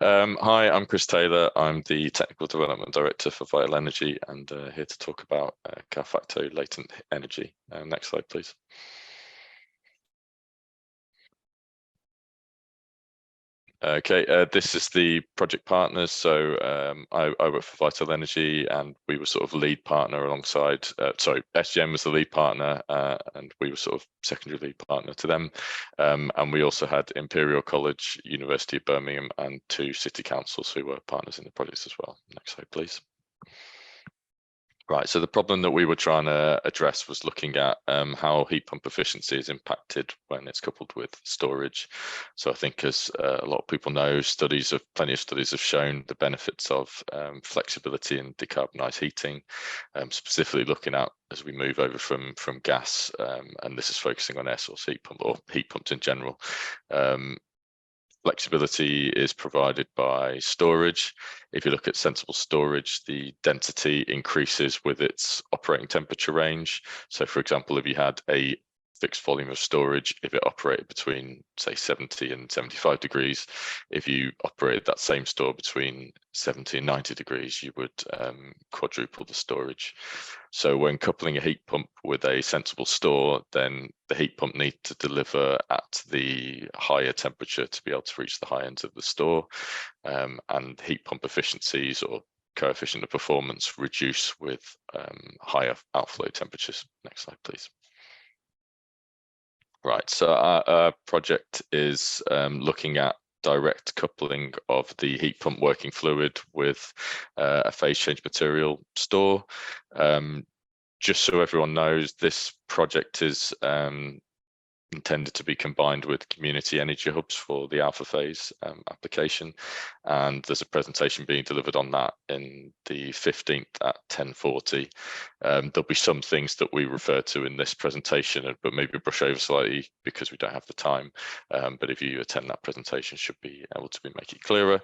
Hi, I'm Chris Taylor. I'm the Technical Development Director for Vital Energy and here to talk about Calfacto Latent Energy. Next slide, please. Okay, this is the project partners. So I work for Vital Energy and we were sort of lead partner alongside, SGM was the lead partner and we were sort of secondary lead partner to them. And we also had Imperial College, University of Birmingham and 2 city councils who were partners in the projects as well. Next slide, please. Right, so the problem that we were trying to address was looking at how heat pump efficiency is impacted when it's coupled with storage. So I think as a lot of people know, plenty of studies have shown the benefits of flexibility and decarbonised heating, specifically looking at as we move over from gas, and this is focusing on air source heat pump or heat pumps in general. Flexibility is provided by storage. If you look at sensible storage, the density increases with its operating temperature range. So for example, if you had a fixed volume of storage, if it operated between say 70 and 75 degrees, if you operated that same store between 70 and 90 degrees, you would quadruple the storage. So when coupling a heat pump with a sensible store, then the heat pump needs to deliver at the higher temperature to be able to reach the high ends of the store, and heat pump efficiencies or coefficient of performance reduce with higher outflow temperatures. Next slide, please. Right, so our project is looking at direct coupling of the heat pump working fluid with a phase change material store. Just so everyone knows, this project is intended to be combined with community energy hubs for the alpha phase application, and there's a presentation being delivered on that in the 15th at 10:40. There'll be some things that we refer to in this presentation but maybe brush over slightly because we don't have the time, but if you attend that presentation should be able to make it clearer.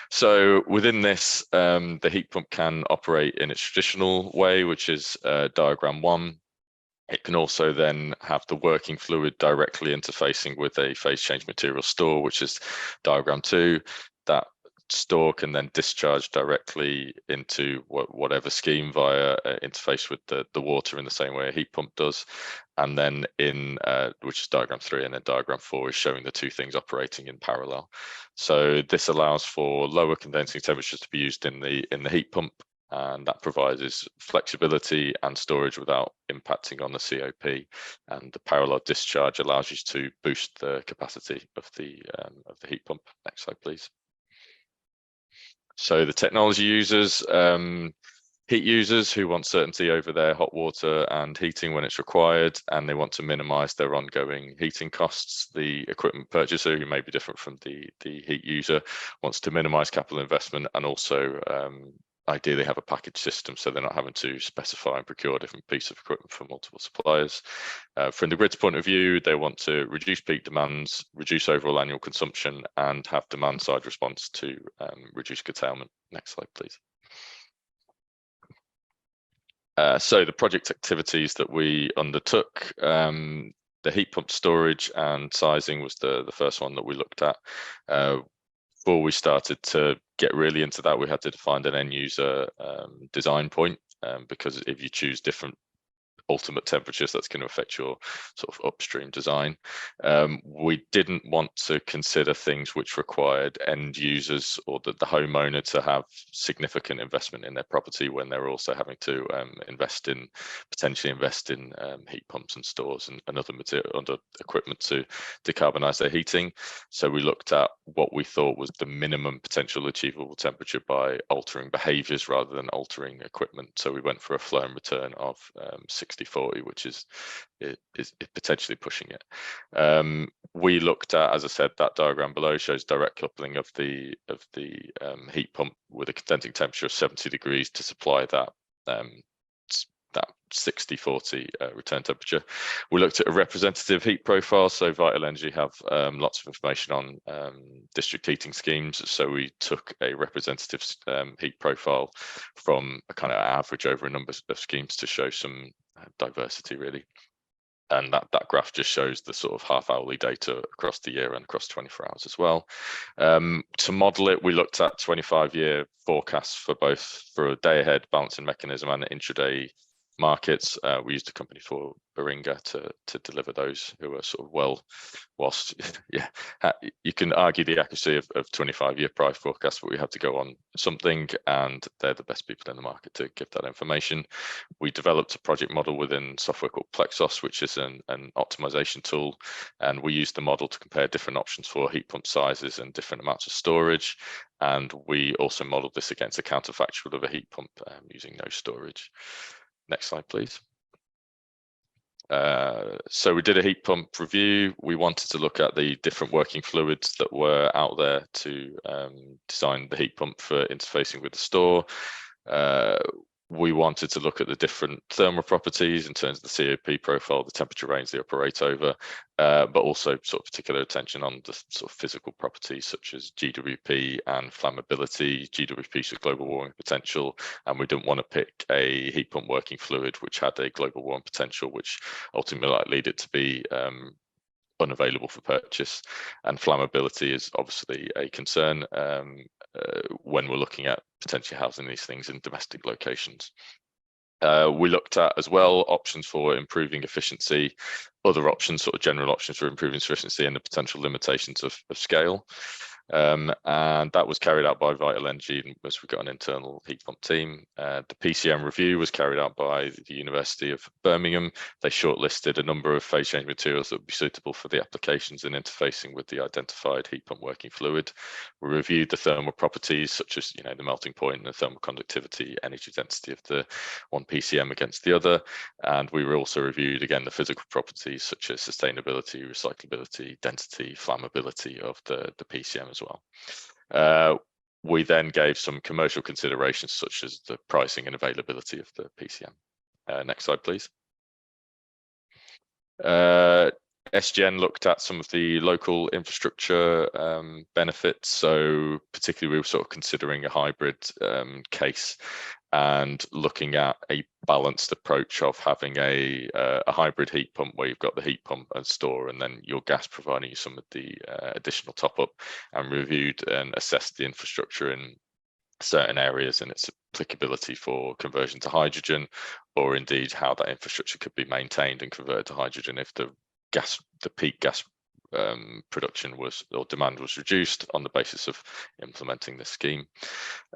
So within this, the heat pump can operate in its traditional way, which is diagram 1. It can also then have the working fluid directly interfacing with a phase change material store, which is diagram 2. That store can then discharge directly into whatever scheme via interface with the water in the same way a heat pump does. And then which is diagram 3, and then diagram 4 is showing the two things operating in parallel. So this allows for lower condensing temperatures to be used in the heat pump, and that provides flexibility and storage without impacting on the COP. And the parallel discharge allows you to boost the capacity of the heat pump. Next slide, please. So the technology users, heat users who want certainty over their hot water and heating when it's required, and they want to minimize their ongoing heating costs. The equipment purchaser, who may be different from the heat user, wants to minimize capital investment and also ideally have a package system so they're not having to specify and procure different pieces of equipment from multiple suppliers. From the grid's point of view, they want to reduce peak demands, reduce overall annual consumption, and have demand side response to reduce curtailment. Next slide, please. So the project activities that we undertook, the heat pump storage and sizing was the first one that we looked at. Before we started to get really into that, we had to define an end user design point, because if you choose different ultimate temperatures, that's going to affect your sort of upstream design. We didn't want to consider things which required end users or the homeowner to have significant investment in their property when they're also having to potentially invest in heat pumps and stores and other equipment to decarbonize their heating. So we looked at what we thought was the minimum potential achievable temperature by altering behaviors rather than altering equipment. So we went for a flow and return of 60-40, which is potentially pushing it. We looked at, as I said, that diagram below shows direct coupling of the heat pump with a condensing temperature of 70 degrees to supply that 60-40 return temperature. We looked at a representative heat profile. So Vital Energy have lots of information on district heating schemes. So we took a representative heat profile from a kind of average over a number of schemes to show some diversity, really. And that graph just shows the sort of half-hourly data across the year and across 24 hours as well. To model it, we looked at 25-year forecasts for both for a day-ahead balancing mechanism and intraday markets. We used a company for Baringa to deliver those, who are sort of whilst yeah, you can argue the accuracy of 25-year price forecasts, but we had to go on something, and they're the best people in the market to give that information. We developed a project model within software called Plexos, which is an optimization tool, and we used the model to compare different options for heat pump sizes and different amounts of storage. And we also modeled this against a counterfactual of a heat pump using no storage. Next slide, please. So we did a heat pump review. We wanted to look at the different working fluids that were out there to design the heat pump for interfacing with the store. We wanted to look at the different thermal properties in terms of the COP profile, the temperature range they operate over, but also sort of particular attention on the sort of physical properties such as GWP and flammability. GWP is global warming potential, and we didn't want to pick a heat pump working fluid which had a global warming potential, which ultimately might lead it to be unavailable for purchase. And flammability is obviously a concern when we're looking at potentially housing these things in domestic locations. We looked at as well options for improving efficiency, other options, sort of general options for improving efficiency, and the potential limitations of scale. And that was carried out by Vital Energy, as we've got an internal heat pump team. The PCM review was carried out by the University of Birmingham. They shortlisted a number of phase change materials that would be suitable for the applications and interfacing with the identified heat pump working fluid. We reviewed the thermal properties, such as the melting point and the thermal conductivity, energy density of the one PCM against the other. And we also reviewed again the physical properties such as sustainability, recyclability, density, flammability of the PCM as well. We then gave some commercial considerations such as the pricing and availability of the PCM. Next slide, please. SGN looked at some of the local infrastructure benefits. So particularly we were sort of considering a hybrid case and looking at a balanced approach of having a hybrid heat pump where you've got the heat pump and store, and then your gas providing you some of the additional top up, and reviewed and assessed the infrastructure in certain areas and its applicability for conversion to hydrogen, or indeed how that infrastructure could be maintained and converted to hydrogen if the peak gas production or demand was reduced on the basis of implementing this scheme.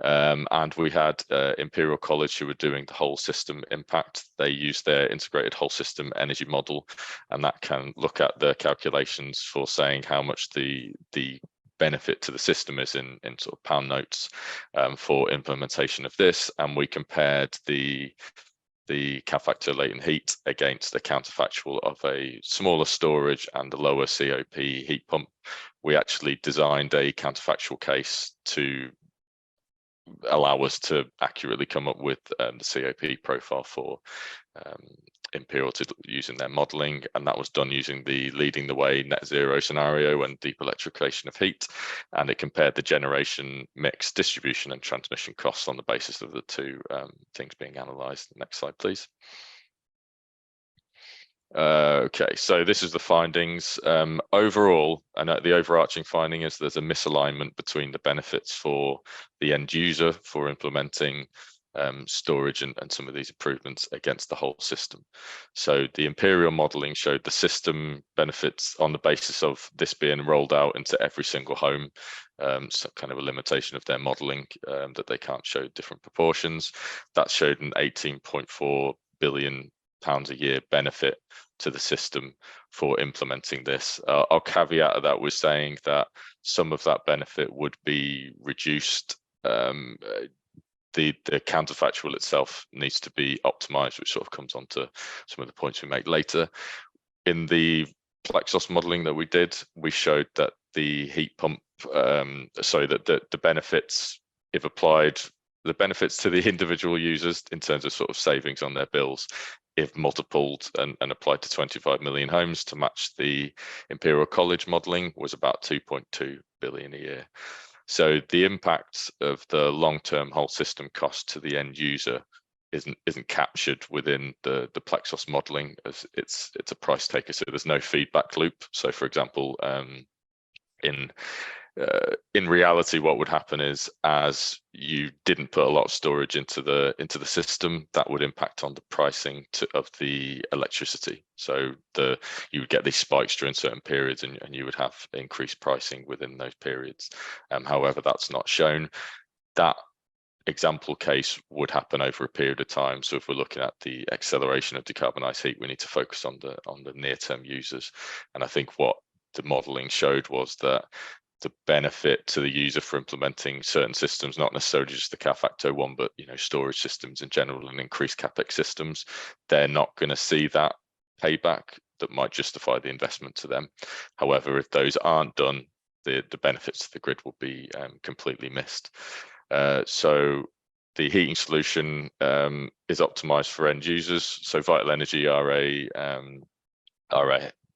And we had Imperial College, who were doing the whole system impact. They used their integrated whole system energy model, and that can look at the calculations for saying how much the benefit to the system is in sort of pound notes for implementation of this. And we compared the Calfacto latent heat against the counterfactual of a smaller storage and a lower COP heat pump. We actually designed a counterfactual case to allow us to accurately come up with the COP profile for Imperial using their modeling, and that was done using the leading the way net zero scenario and deep electrification of heat, and it compared the generation mix, distribution and transmission costs on the basis of the two things being analysed. Next slide, please. Okay, so this is the findings. Overall, and the overarching finding is there's a misalignment between the benefits for the end user for implementing storage and some of these improvements against the whole system. So the Imperial modelling showed the system benefits on the basis of this being rolled out into every single home. So kind of a limitation of their modelling that they can't show different proportions. That showed an 18.4 billion pounds a year benefit to the system for implementing this. Our caveat of that was saying that some of that benefit would be reduced. The counterfactual itself needs to be optimized, which sort of comes on to some of the points we make later. In the Plexos modeling that we did, we showed that the heat pump, that the benefits, if applied, the benefits to the individual users in terms of sort of savings on their bills, if multiplied and applied to 25 million homes to match the Imperial College modeling, was about 2.2 billion a year. So the impact of the long-term whole system cost to the end user isn't captured within the Plexos modeling, as it's a price taker, so there's no feedback loop. So for example, in reality, what would happen is, as you didn't put a lot of storage into the system, that would impact on the pricing of the electricity. So you would get these spikes during certain periods, and you would have increased pricing within those periods. However, that's not shown. That example case would happen over a period of time. So if we're looking at the acceleration of decarbonised heat, we need to focus on the near-term users. And I think what the modelling showed was that the benefit to the user for implementing certain systems, not necessarily just the Calfacto one, but storage systems in general and increased capex systems, they're not going to see that payback that might justify the investment to them. However, if those aren't done, the benefits to the grid will be completely missed. So the heating solution is optimized for end users. So Vital Energy are a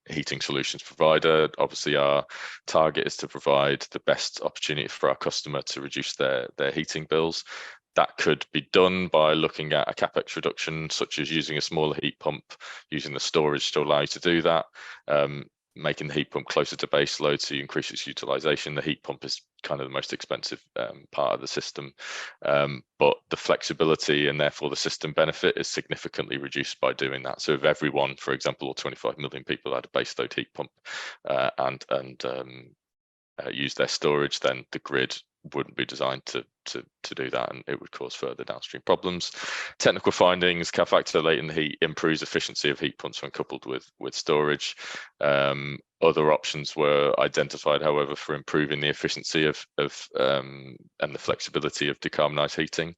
heating solutions provider. Obviously, our target is to provide the best opportunity for our customer to reduce their heating bills. That could be done by looking at a capex reduction, such as using a smaller heat pump, using the storage to allow you to do that. Making the heat pump closer to base load so you increase its utilization. The heat pump is kind of the most expensive part of the system, but the flexibility and therefore the system benefit is significantly reduced by doing that. So if everyone, for example, or 25 million people had a base load heat pump and use their storage, then the grid wouldn't be designed to do that, and it would cause further downstream problems. Technical findings: Calfacto latent heat improves efficiency of heat pumps when coupled with storage. Other options were identified, however, for improving the efficiency of and the flexibility of decarbonised heating.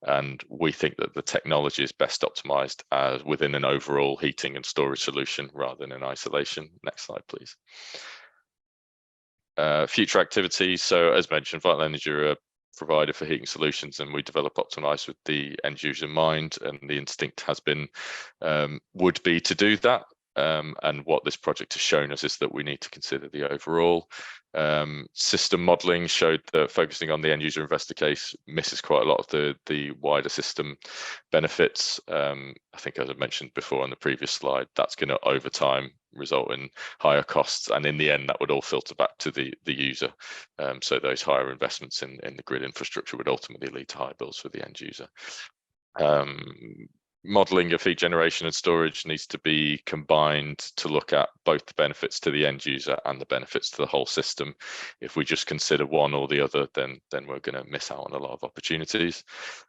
And we think that the technology is best optimized as within an overall heating and storage solution rather than in isolation. Next slide, please. Future activities. So as mentioned, Vital Energy are a provider for heating solutions, and we develop optimize with the end user in mind, and the instinct has been would be to do that. And what this project has shown us is that we need to consider the overall. System modeling showed that focusing on the end user investor case misses quite a lot of the wider system benefits. I think, as I mentioned before on the previous slide, that's going to over time result in higher costs, and in the end that would all filter back to the user. So those higher investments in the grid infrastructure would ultimately lead to higher bills for the end user. Modeling of heat generation and storage needs to be combined to look at both the benefits to the end user and the benefits to the whole system. If we just consider one or the other, then we're going to miss out on a lot of opportunities.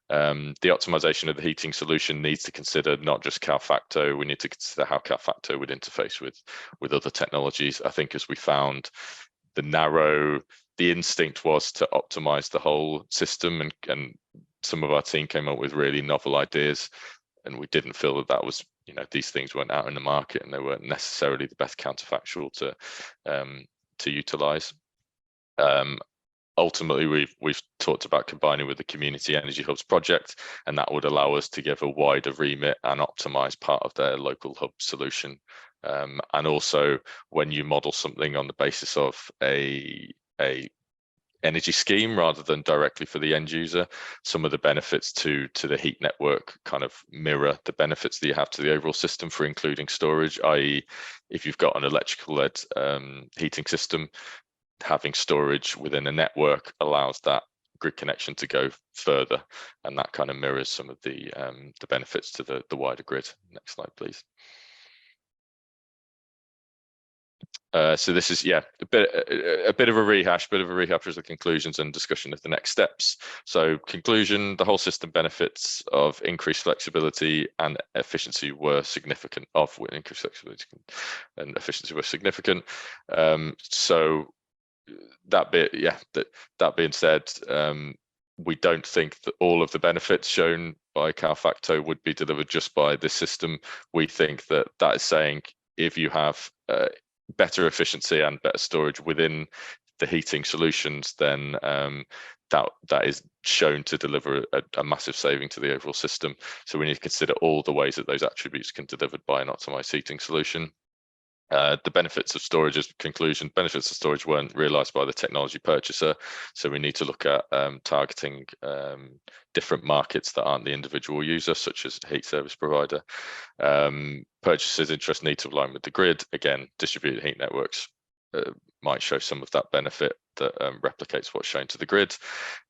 The optimization of the heating solution needs to consider not just Calfacto. We need to consider how Calfacto would interface with other technologies. I think, as we found, the instinct was to optimize the whole system, and some of our team came up with really novel ideas, and we didn't feel that was, these things weren't out in the market and they weren't necessarily the best counterfactual to utilize. Ultimately, we've talked about combining with the Community Energy Hubs project, and that would allow us to give a wider remit and optimize part of their local hub solution. And also, when you model something on the basis of a energy scheme rather than directly for the end user, some of the benefits to the heat network kind of mirror the benefits that you have to the overall system for including storage, i.e. if you've got an electrical led heating system, having storage within a network allows that grid connection to go further, and that kind of mirrors some of the benefits to the wider grid. Next slide, please. So this is, a bit of a rehash of the conclusions and discussion of the next steps. So conclusion: the whole system benefits of increased flexibility and efficiency were significant. Increased flexibility and efficiency were significant. So that being said, we don't think that all of the benefits shown by Calfacto would be delivered just by this system. We think that is saying if you have better efficiency and better storage within the heating solutions, then that is shown to deliver a massive saving to the overall system. So we need to consider all the ways that those attributes can be delivered by an optimized heating solution. The benefits of storage, as conclusion, benefits of storage weren't realized by the technology purchaser. So we need to look at targeting different markets that aren't the individual user, such as a heat service provider. Purchasers' interests need to align with the grid. Again, distributed heat networks might show some of that benefit that replicates what's shown to the grid.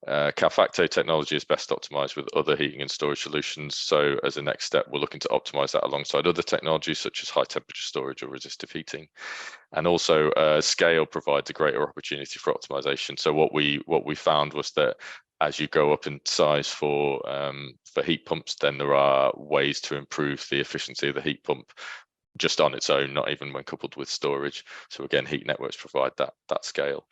Calfacto technology is best optimized with other heating and storage solutions. So as a next step, we're looking to optimize that alongside other technologies such as high temperature storage or resistive heating. And also scale provides a greater opportunity for optimization. So what we found was that as you go up in size for heat pumps, then there are ways to improve the efficiency of the heat pump just on its own, not even when coupled with storage. So again, heat networks provide that scale.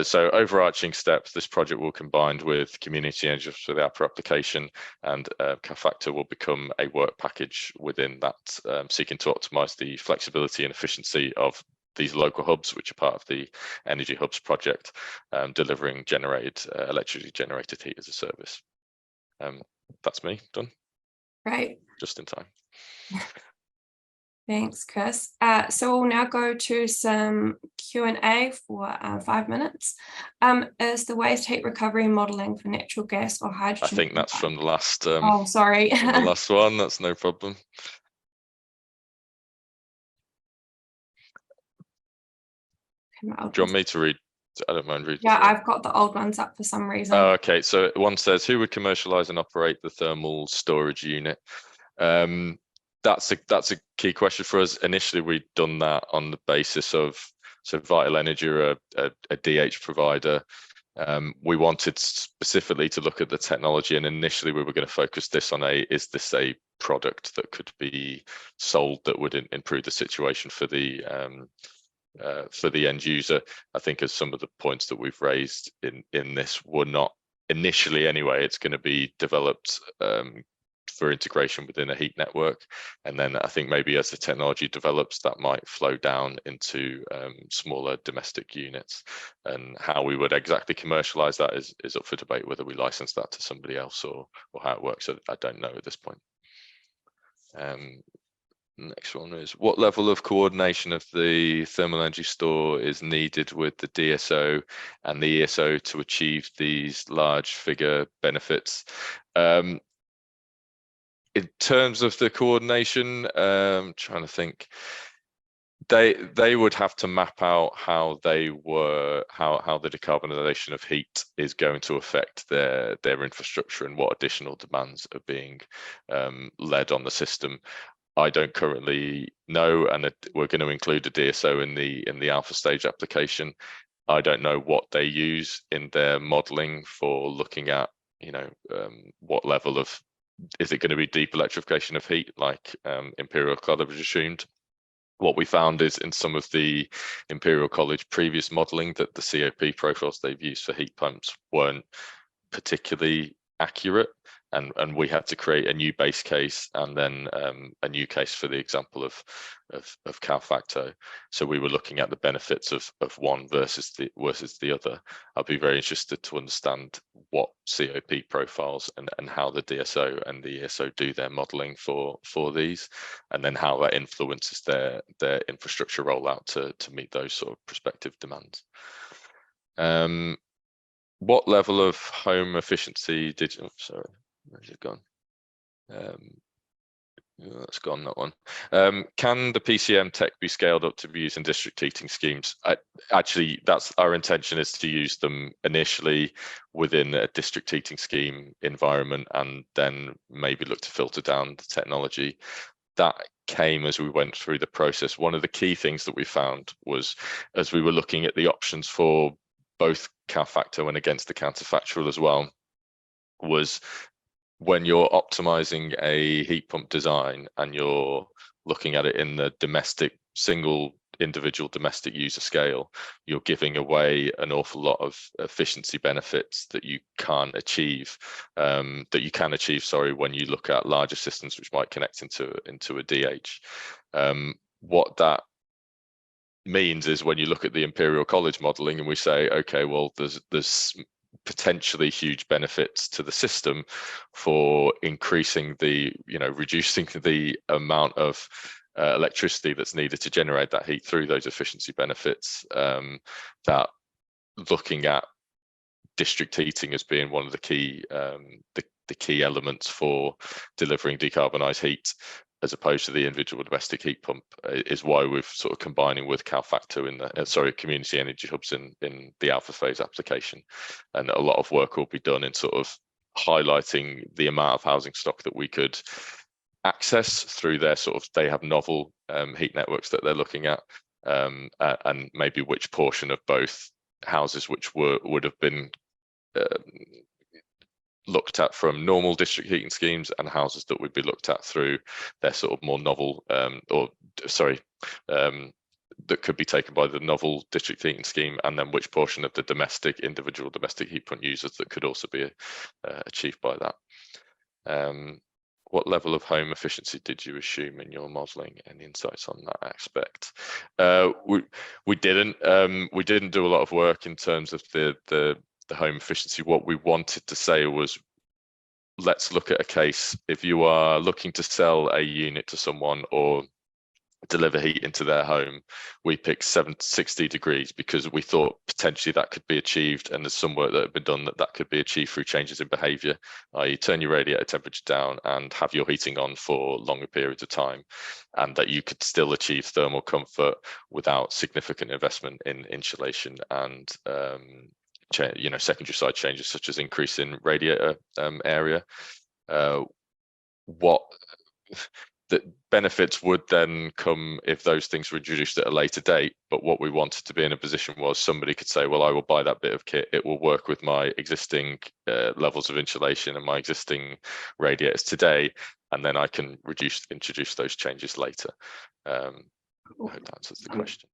So overarching steps, this project will combine with community energy for the upper application, and Calfacto will become a work package within that, seeking to optimize the flexibility and efficiency of these local hubs, which are part of the Energy Hubs project, delivering electrically generated heat as a service. That's me, done. Great. Just in time. Thanks, Chris. So we'll now go to some Q&A for 5 minutes. Is the waste heat recovery modelling for natural gas or hydrogen? I think that's from the last. Oh, sorry. From the last one. That's no problem. Do you want me to read? I don't mind reading. Yeah, I've got the old ones up for some reason. Oh, okay. So one says, who would commercialize and operate the thermal storage unit? That's a key question for us. Initially, we'd done that on the basis of, so Vital Energy are a DH provider. We wanted specifically to look at the technology, and initially we were going to focus this on is this a product that could be sold that would improve the situation for the end user. I think as some of the points that we've raised in this were not initially anyway, it's going to be developed for integration within a heat network, and then I think maybe as the technology develops, that might flow down into smaller domestic units. And how we would exactly commercialize that is up for debate, whether we license that to somebody else or how it works. So I don't know at this point. Next one is, what level of coordination of the thermal energy store is needed with the DSO and the ESO to achieve these large figure benefits? In terms of the coordination, trying to think, they would have to map out how the decarbonisation of heat is going to affect their infrastructure and what additional demands are being led on the system. I don't currently know, and we're going to include a DSO in the alpha stage application. I don't know what they use in their modelling for looking at, what level of, is it going to be deep electrification of heat like Imperial College assumed? What we found is in some of the Imperial College previous modelling that the COP profiles they've used for heat pumps weren't particularly accurate, and we had to create a new base case and then a new case for the example of Calfacto. So we were looking at the benefits of one versus the other. I'd be very interested to understand what COP profiles and how the DSO and the ESO do their modelling for these, and then how that influences their infrastructure rollout to meet those sort of prospective demands. What level of home efficiency did you, sorry, where's it gone? That's gone, that one. Can the PCM tech be scaled up to be used in district heating schemes? Actually, that's our intention, is to use them initially within a district heating scheme environment and then maybe look to filter down the technology. That came as we went through the process. One of the key things that we found was, as we were looking at the options for both Calfacto and against the counterfactual as well, was when you're optimizing a heat pump design and you're looking at it in the single individual domestic user scale, you're giving away an awful lot of efficiency benefits that you can't achieve, when you look at larger systems which might connect into a DH. What that means is when you look at the Imperial College modeling and we say, okay, well, there's potentially huge benefits to the system for increasing reducing the amount of electricity that's needed to generate that heat through those efficiency benefits, that looking at district heating as being one of the key key elements for delivering decarbonised heat, as opposed to the individual domestic heat pump, is why we've sort of combining with Calfacto in the community energy hubs in the alpha phase application. And a lot of work will be done in sort of highlighting the amount of housing stock that we could access through their they have novel heat networks that they're looking at, and maybe which portion of both houses which would have been looked at from normal district heating schemes, and houses that would be looked at through their sort of more novel that could be taken by the novel district heating scheme, and then which portion of the individual domestic heat pump users that could also be achieved by that. What level of home efficiency did you assume in your modelling? Any insights on that aspect? We didn't do a lot of work in terms of the home efficiency. What we wanted to say was, let's look at a case. If you are looking to sell a unit to someone or deliver heat into their home, we picked 60 degrees because we thought potentially that could be achieved, and there's some work that had been done that could be achieved through changes in behaviour. You turn your radiator temperature down and have your heating on for longer periods of time, and that you could still achieve thermal comfort without significant investment in insulation and secondary side changes such as increase in radiator area. What the benefits would then come if those things were introduced at a later date, but what we wanted to be in a position was somebody could say, well, I will buy that bit of kit, it will work with my existing levels of insulation and my existing radiators today, and then I can introduce those changes later. I hope that answers the question.